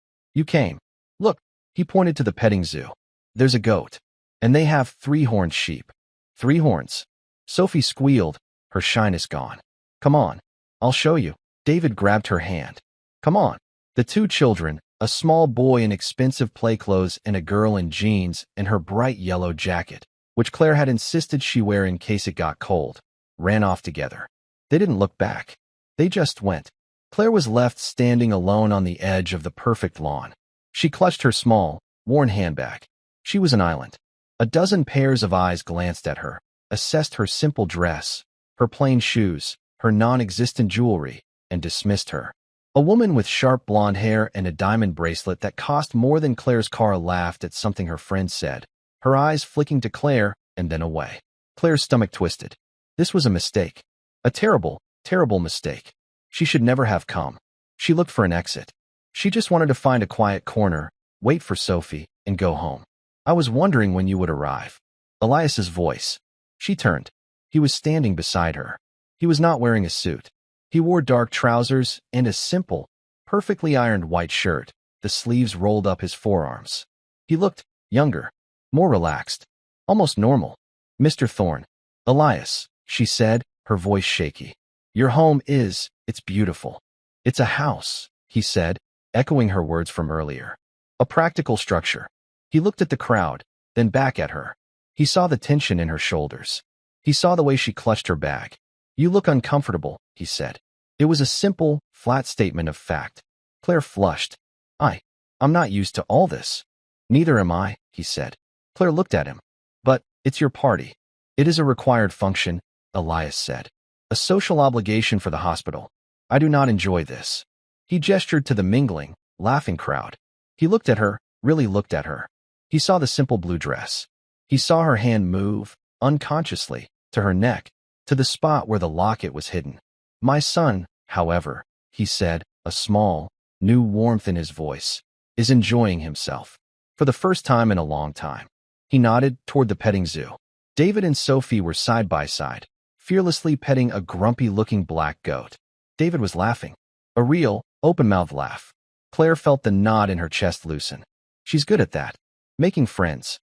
Look, he pointed to the petting zoo. There's a goat. And they have 3 horned sheep. 3 horns. Sophie squealed, her shyness gone. Come on. I'll show you. David grabbed her hand. Come on. The 2 children, a small boy in expensive play clothes and a girl in jeans and her bright yellow jacket, which Claire had insisted she wear in case it got cold, ran off together. They didn't look back. They just went. Claire was left standing alone on the edge of the perfect lawn. She clutched her small, worn handbag. She was an island. A dozen pairs of eyes glanced at her, assessed her simple dress, her plain shoes, her non-existent jewelry, and dismissed her. A woman with sharp blonde hair and a diamond bracelet that cost more than Claire's car laughed at something her friend said, her eyes flicking to Claire and then away. Claire's stomach twisted. This was a mistake. A terrible, terrible mistake. She should never have come. She looked for an exit. She just wanted to find a quiet corner, wait for Sophie, and go home. I was wondering when you would arrive. Elias's voice. She turned. He was standing beside her. He was not wearing a suit. He wore dark trousers and a simple, perfectly ironed white shirt, the sleeves rolled up his forearms. He looked younger, more relaxed, almost normal. Mr. Thorne. Elias, she said, her voice shaky. Your home it's beautiful. It's a house, he said, echoing her words from earlier. A practical structure. He looked at the crowd, then back at her. He saw the tension in her shoulders. He saw the way she clutched her bag. You look uncomfortable, he said. It was a simple, flat statement of fact. Claire flushed. I'm not used to all this. Neither am I, he said. Claire looked at him. But it's your party. It is a required function, Elias said. A social obligation for the hospital. I do not enjoy this. He gestured to the mingling, laughing crowd. He looked at her, really looked at her. He saw the simple blue dress. He saw her hand move, unconsciously, to her neck, to the spot where the locket was hidden. My son, however, he said, a small, new warmth in his voice, is enjoying himself. For the first time in a long time. He nodded toward the petting zoo. David and Sophie were side by side, fearlessly petting a grumpy-looking black goat. David was laughing. A real, open-mouthed laugh. Claire felt the knot in her chest loosen. She's good at that. Making friends.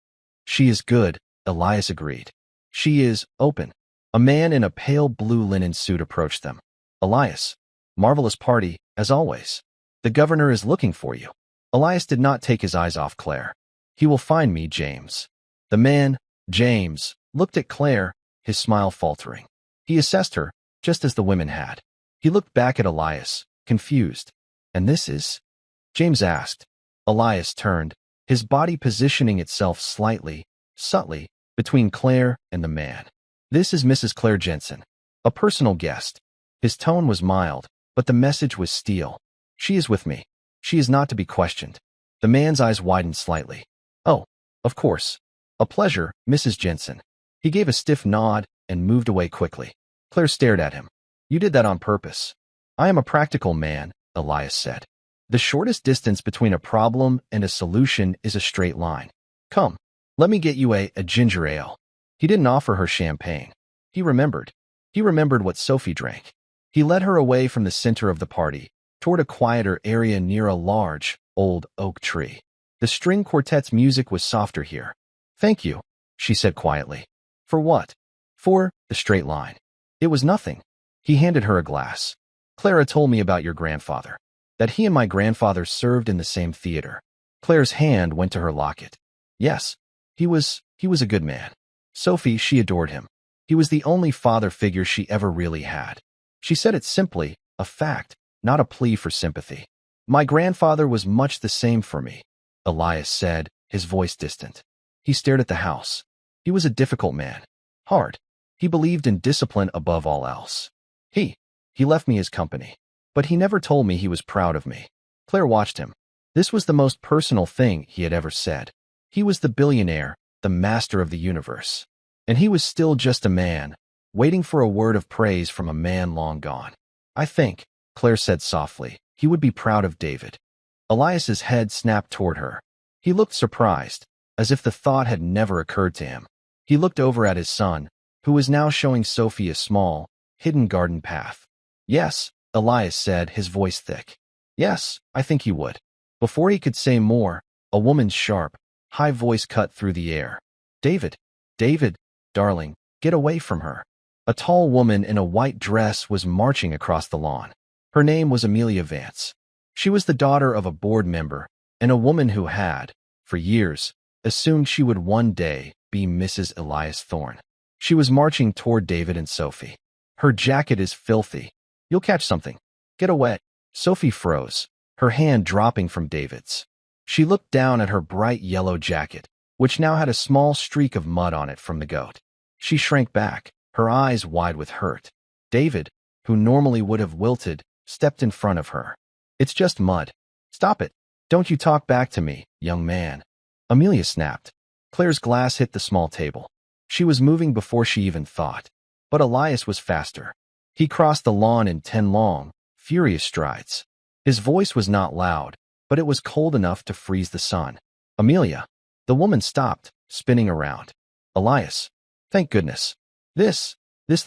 She is good, Elias agreed. She is open. A man in a pale blue linen suit approached them. Elias. Marvelous party, as always. The governor is looking for you. Elias did not take his eyes off Claire. He will find me, James. The man, James, looked at Claire, his smile faltering. He assessed her, just as the women had. He looked back at Elias, confused. And this is? James asked. Elias turned, his body positioning itself slightly, subtly, between Claire and the man. This is Mrs. Claire Jensen, a personal guest. His tone was mild, but the message was steel. She is with me. She is not to be questioned. The man's eyes widened slightly. Oh, of course. A pleasure, Mrs. Jensen. He gave a stiff nod and moved away quickly. Claire stared at him. You did that on purpose. I am a practical man, Elias said. The shortest distance between a problem and a solution is a straight line. Come, let me get you a ginger ale. He didn't offer her champagne. He remembered. He remembered what Sophie drank. He led her away from the center of the party, toward a quieter area near a large, old oak tree. The string quartet's music was softer here. Thank you, she said quietly. For what? For the straight line. It was nothing. He handed her a glass. Clara told me about your grandfather. That he and my grandfather served in the same theater. Claire's hand went to her locket. Yes, he was a good man. Sophie, she adored him. He was the only father figure she ever really had. She said it simply, a fact, not a plea for sympathy. My grandfather was much the same for me, Elias said, his voice distant. He stared at the house. He was a difficult man. Hard. He believed in discipline above all else. He left me his company. But he never told me he was proud of me. Claire watched him. This was the most personal thing he had ever said. He was the billionaire, the master of the universe. And he was still just a man, waiting for a word of praise from a man long gone. I think, Claire said softly, he would be proud of David. Elias's head snapped toward her. He looked surprised, as if the thought had never occurred to him. He looked over at his son, who was now showing Sophie a small, hidden garden path. Yes, Elias said, his voice thick. Yes, I think he would. Before he could say more, a woman's sharp, high voice cut through the air. David, darling, get away from her. A tall woman in a white dress was marching across the lawn. Her name was Amelia Vance. She was the daughter of a board member and a woman who had, for years, assumed she would one day be Mrs. Elias Thorne. She was marching toward David and Sophie. Her jacket is filthy. You'll catch something. Get away. Sophie froze, her hand dropping from David's. She looked down at her bright yellow jacket, which now had a small streak of mud on it from the goat. She shrank back, her eyes wide with hurt. David, who normally would have wilted, stepped in front of her. It's just mud. Stop it. Don't you talk back to me, young man. Amelia snapped. Claire's glass hit the small table. She was moving before she even thought. But Elias was faster. He crossed the lawn in 10 long, furious strides. His voice was not loud, but it was cold enough to freeze the sun. Amelia. The woman stopped, spinning around. Elias. Thank goodness. This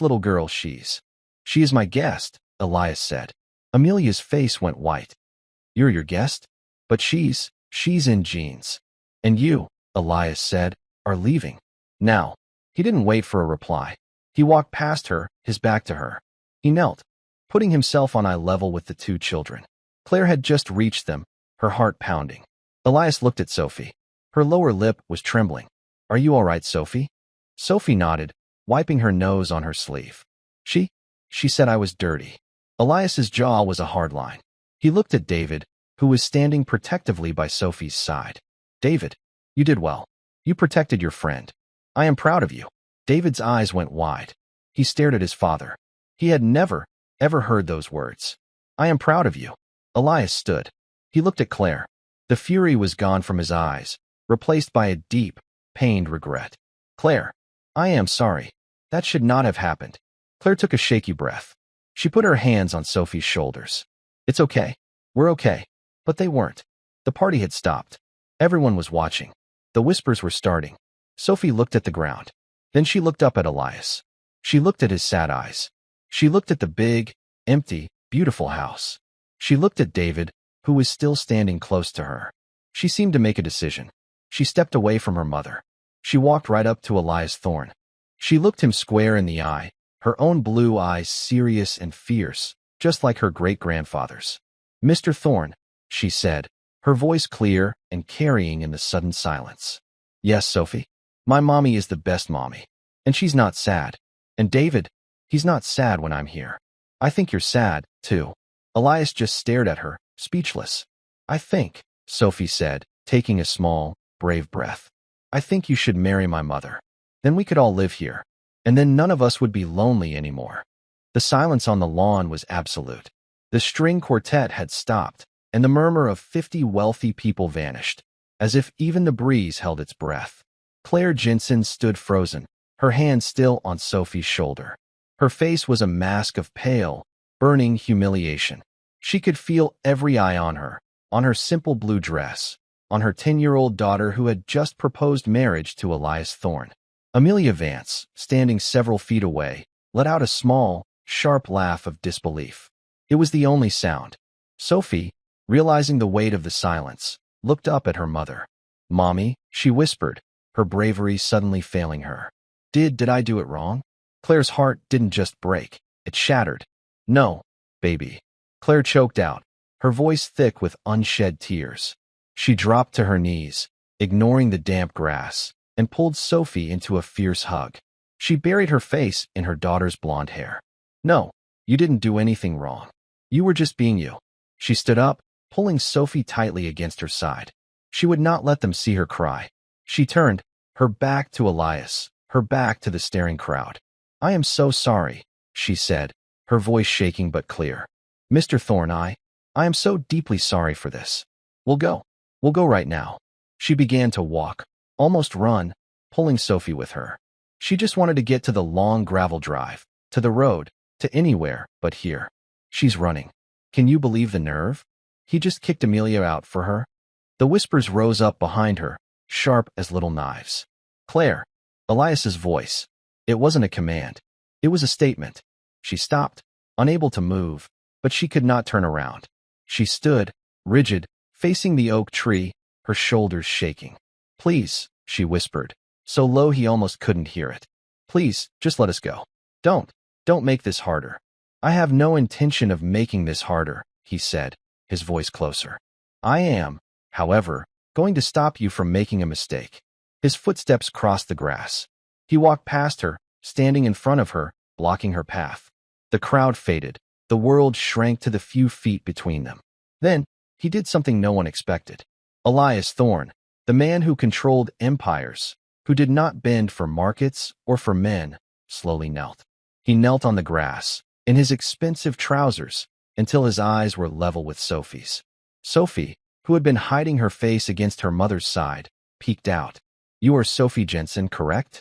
little girl, she is my guest, Elias said. Amelia's face went white. You're your guest? But she's in jeans. And you, Elias said, are leaving. Now. He didn't wait for a reply. He walked past her, his back to her. He knelt, putting himself on eye level with the two children. Claire had just reached them, her heart pounding. Elias looked at Sophie. Her lower lip was trembling. Are you all right, Sophie? Sophie nodded, wiping her nose on her sleeve. She said I was dirty. Elias's jaw was a hard line. He looked at David, who was standing protectively by Sophie's side. David, you did well. You protected your friend. I am proud of you. David's eyes went wide. He stared at his father. He had never, ever heard those words. I am proud of you. Elias stood. He looked at Claire. The fury was gone from his eyes, replaced by a deep, pained regret. Claire, I am sorry. That should not have happened. Claire took a shaky breath. She put her hands on Sophie's shoulders. It's okay. We're okay. But they weren't. The party had stopped. Everyone was watching. The whispers were starting. Sophie looked at the ground. Then she looked up at Elias. She looked at his sad eyes. She looked at the big, empty, beautiful house. She looked at David, who was still standing close to her. She seemed to make a decision. She stepped away from her mother. She walked right up to Elias Thorne. She looked him square in the eye, her own blue eyes serious and fierce, just like her great-grandfather's. Mr. Thorne, she said, her voice clear and carrying in the sudden silence. Yes, Sophie. My mommy is the best mommy. And she's not sad. And David, he's not sad when I'm here. I think you're sad, too. Elias just stared at her, speechless. I think, Sophie said, taking a small, brave breath. I think you should marry my mother. Then we could all live here. And then none of us would be lonely anymore. The silence on the lawn was absolute. The string quartet had stopped, and the murmur of 50 wealthy people vanished, as if even the breeze held its breath. Claire Jensen stood frozen, her hand still on Sophie's shoulder. Her face was a mask of pale, burning humiliation. She could feel every eye on her simple blue dress, on her 10-year-old daughter who had just proposed marriage to Elias Thorne. Amelia Vance, standing several feet away, let out a small, sharp laugh of disbelief. It was the only sound. Sophie, realizing the weight of the silence, looked up at her mother. Mommy, she whispered, her bravery suddenly failing her. Did I do it wrong? Claire's heart didn't just break, it shattered. No, baby. Claire choked out, her voice thick with unshed tears. She dropped to her knees, ignoring the damp grass, and pulled Sophie into a fierce hug. She buried her face in her daughter's blonde hair. No, you didn't do anything wrong. You were just being you. She stood up, pulling Sophie tightly against her side. She would not let them see her cry. She turned, her back to Elias, her back to the staring crowd. I am so sorry, she said, her voice shaking but clear. Mr. Thorne, I am so deeply sorry for this. We'll go right now. She began to walk, almost run, pulling Sophie with her. She just wanted to get to the long gravel drive, to the road, to anywhere but here. She's running. Can you believe the nerve? He just kicked Amelia out for her. The whispers rose up behind her, sharp as little knives. Claire, Elias's voice. It wasn't a command. It was a statement. She stopped, unable to move, but she could not turn around. She stood, rigid, facing the oak tree, her shoulders shaking. Please, she whispered, so low he almost couldn't hear it. Please, just let us go. Don't make this harder. I have no intention of making this harder, he said, his voice closer. I am, however, going to stop you from making a mistake. His footsteps crossed the grass. He walked past her, standing in front of her, blocking her path. The crowd faded. The world shrank to the few feet between them. Then, he did something no one expected. Elias Thorne, the man who controlled empires, who did not bend for markets or for men, slowly knelt. He knelt on the grass, in his expensive trousers, until his eyes were level with Sophie's. Sophie, who had been hiding her face against her mother's side, peeked out. "You are Sophie Jensen, correct?"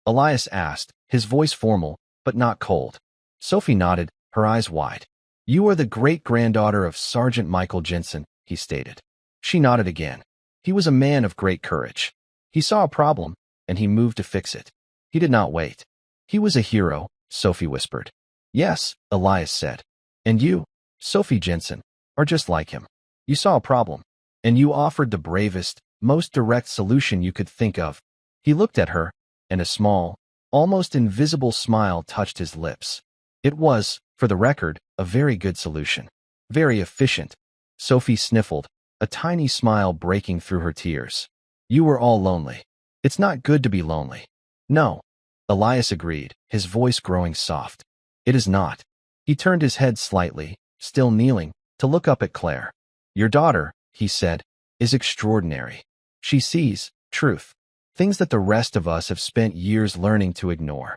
Elias asked, his voice formal, but not cold. Sophie nodded, her eyes wide. "You are the great-granddaughter of Sergeant Michael Jensen," he stated. She nodded again. He was a man of great courage. He saw a problem, and he moved to fix it. He did not wait. "He was a hero," Sophie whispered. "Yes," Elias said. "And you, Sophie Jensen, are just like him. You saw a problem, and you offered the bravest, most direct solution you could think of." He looked at her, and a small, almost invisible smile touched his lips. It was, for the record, a very good solution. Very efficient. Sophie sniffled, a tiny smile breaking through her tears. "You were all lonely. It's not good to be lonely." "No," Elias agreed, his voice growing soft. "It is not." He turned his head slightly, still kneeling, to look up at Claire. "Your daughter," he said, "is extraordinary. She sees truth, things that the rest of us have spent years learning to ignore."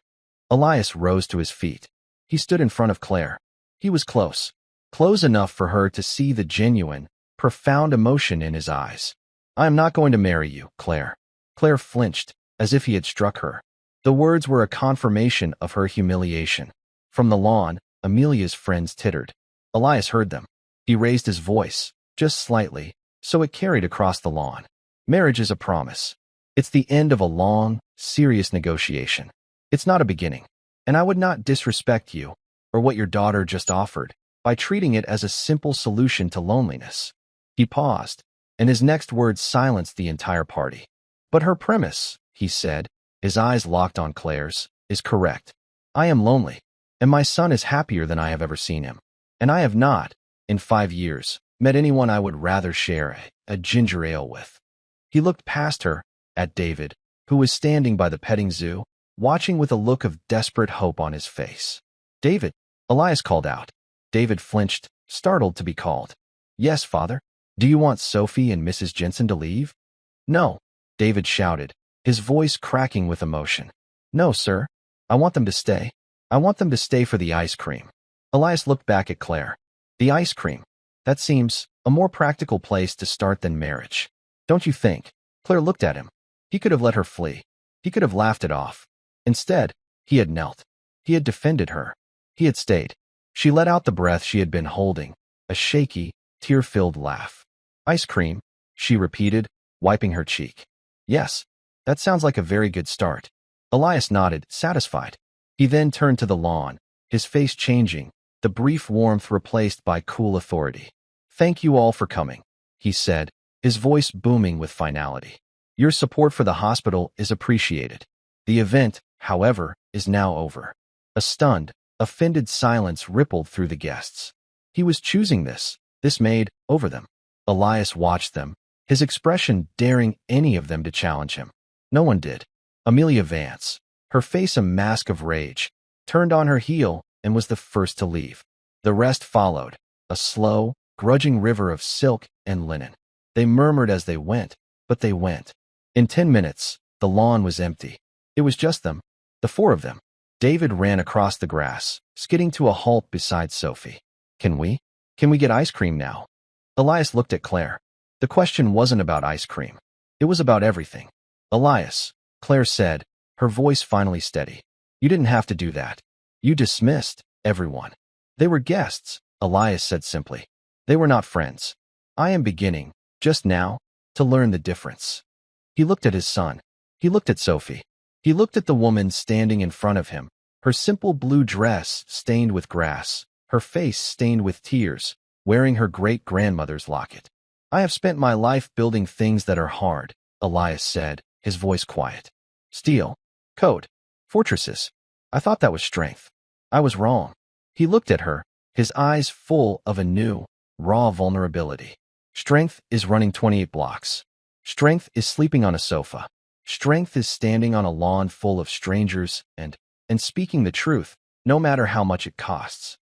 Elias rose to his feet. He stood in front of Claire. He was close. Close enough for her to see the genuine, profound emotion in his eyes. "I am not going to marry you, Claire." Claire flinched, as if he had struck her. The words were a confirmation of her humiliation. From the lawn, Amelia's friends tittered. Elias heard them. He raised his voice, just slightly, so it carried across the lawn. "Marriage is a promise. It's the end of a long, serious negotiation. It's not a beginning. And I would not disrespect you, or what your daughter just offered, by treating it as a simple solution to loneliness." He paused, and his next words silenced the entire party. "But her premise," he said, his eyes locked on Claire's, "is correct. I am lonely, and my son is happier than I have ever seen him. And I have not, in 5 years, met anyone I would rather share a ginger ale with." He looked past her, at David, who was standing by the petting zoo, watching with a look of desperate hope on his face. "David," Elias called out. David flinched, startled to be called. "Yes, father. Do you want Sophie and Mrs. Jensen to leave?" "No," David shouted, his voice cracking with emotion. "No, sir. I want them to stay. I want them to stay for the ice cream." Elias looked back at Claire. "The ice cream. That seems a more practical place to start than marriage. Don't you think?" Claire looked at him. He could have let her flee. He could have laughed it off. Instead, he had knelt. He had defended her. He had stayed. She let out the breath she had been holding, a shaky, tear-filled laugh. "Ice cream," she repeated, wiping her cheek. "Yes, that sounds like a very good start." Elias nodded, satisfied. He then turned to the lawn, his face changing, the brief warmth replaced by cool authority. "Thank you all for coming," he said, his voice booming with finality. "Your support for the hospital is appreciated. The event, however, is now over." A stunned, offended silence rippled through the guests. He was choosing this maid, over them. Elias watched them, his expression daring any of them to challenge him. No one did. Amelia Vance, her face a mask of rage, turned on her heel and was the first to leave. The rest followed, a slow, grudging river of silk and linen. They murmured as they went, but they went. In 10 minutes, the lawn was empty. It was just them, the 4 of them. David ran across the grass, skidding to a halt beside Sophie. Can we get ice cream now?" Elias looked at Claire. The question wasn't about ice cream. It was about everything. "Elias," Claire said, her voice finally steady. "You didn't have to do that. You dismissed everyone. They were guests," Elias said simply. "They were not friends. I am beginning, just now, to learn the difference." He looked at his son. He looked at Sophie. He looked at the woman standing in front of him, her simple blue dress stained with grass, her face stained with tears, wearing her great-grandmother's locket. "I have spent my life building things that are hard," Elias said, his voice quiet. "Steel, code, fortresses. I thought that was strength. I was wrong." He looked at her, his eyes full of a new, raw vulnerability. "Strength is running 28 blocks. Strength is sleeping on a sofa. Strength is standing on a lawn full of strangers and speaking the truth, no matter how much it costs."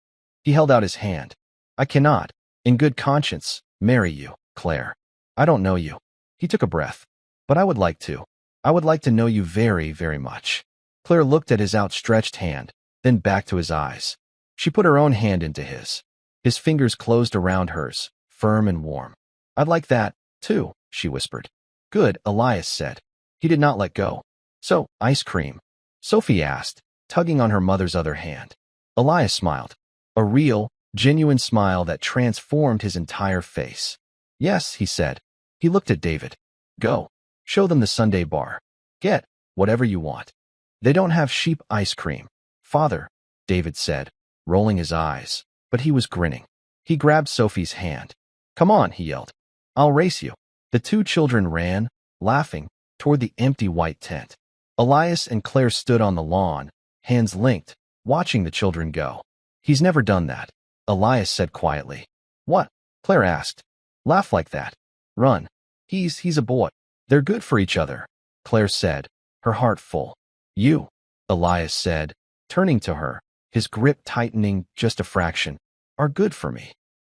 He held out his hand. I cannot, in good conscience, marry you, Claire. I don't know you. He took a breath. But I would like to. I would like to know you very, very much. Claire looked at his outstretched hand, then back to his eyes. She put her own hand into his. His fingers closed around hers, firm and warm. I'd like that, too, she whispered. Good, Elias said. He did not let go. So, ice cream? Sophie asked, tugging on her mother's other hand. Elias smiled. A real, genuine smile that transformed his entire face. Yes, he said. He looked at David. Go. Show them the Sunday bar. Get whatever you want. They don't have sheep ice cream. Father, David said, rolling his eyes, but he was grinning. He grabbed Sophie's hand. Come on, he yelled. I'll race you. The two children ran, laughing, toward the empty white tent. Elias and Claire stood on the lawn, hands linked, watching the children go. He's never done that, Elias said quietly. What? Claire asked. Laugh like that. Run. He's a boy. They're good for each other, Claire said, her heart full. You, Elias said, turning to her, his grip tightening just a fraction, are good for me.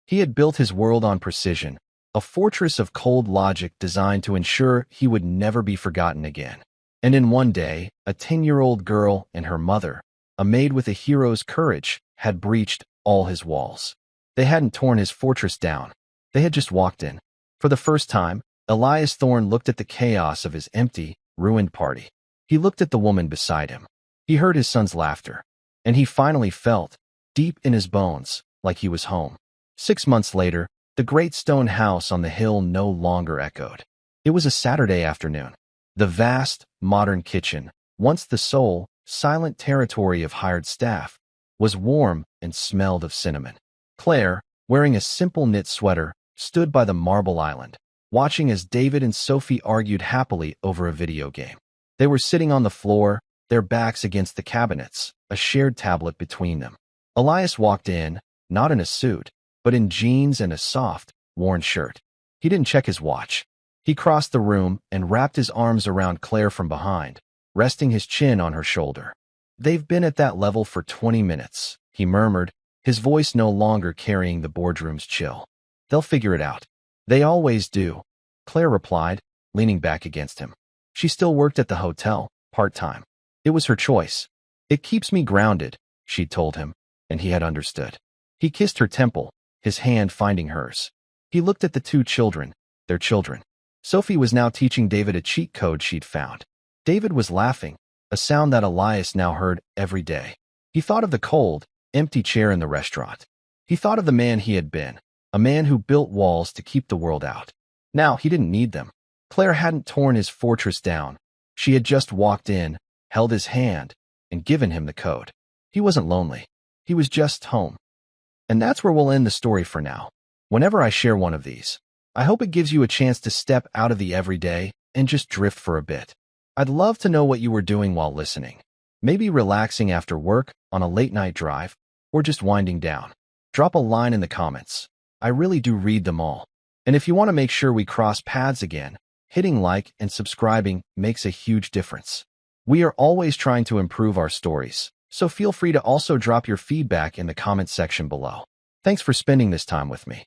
He had built his world on precision, a fortress of cold logic designed to ensure he would never be forgotten again. And in one day, a 10-year-old girl and her mother, a maid with a hero's courage, had breached all his walls. They hadn't torn his fortress down. They had just walked in. For the first time, Elias Thorne looked at the chaos of his empty, ruined party. He looked at the woman beside him. He heard his son's laughter. And he finally felt, deep in his bones, like he was home. 6 months later, the great stone house on the hill no longer echoed. It was a Saturday afternoon. The vast, modern kitchen, once the sole, silent territory of hired staff, was warm and smelled of cinnamon. Claire, wearing a simple knit sweater, stood by the marble island, watching as David and Sophie argued happily over a video game. They were sitting on the floor, their backs against the cabinets, a shared tablet between them. Elias walked in, not in a suit, but in jeans and a soft, worn shirt. He didn't check his watch. He crossed the room and wrapped his arms around Claire from behind, resting his chin on her shoulder. They've been at that level for 20 minutes, he murmured, his voice no longer carrying the boardroom's chill. They'll figure it out. They always do, Claire replied, leaning back against him. She still worked at the hotel, part-time. It was her choice. It keeps me grounded, she told him, and he had understood. He kissed her temple, his hand finding hers. He looked at the two children, their children. Sophie was now teaching David a cheat code she'd found. David was laughing, a sound that Elias now heard every day. He thought of the cold, empty chair in the restaurant. He thought of the man he had been, a man who built walls to keep the world out. Now he didn't need them. Claire hadn't torn his fortress down. She had just walked in, held his hand, and given him the code. He wasn't lonely. He was just home. And that's where we'll end the story for now. Whenever I share one of these, I hope it gives you a chance to step out of the everyday and just drift for a bit. I'd love to know what you were doing while listening. Maybe relaxing after work, on a late-night drive, or just winding down. Drop a line in the comments. I really do read them all. And if you want to make sure we cross paths again, hitting like and subscribing makes a huge difference. We are always trying to improve our stories, so feel free to also drop your feedback in the comment section below. Thanks for spending this time with me.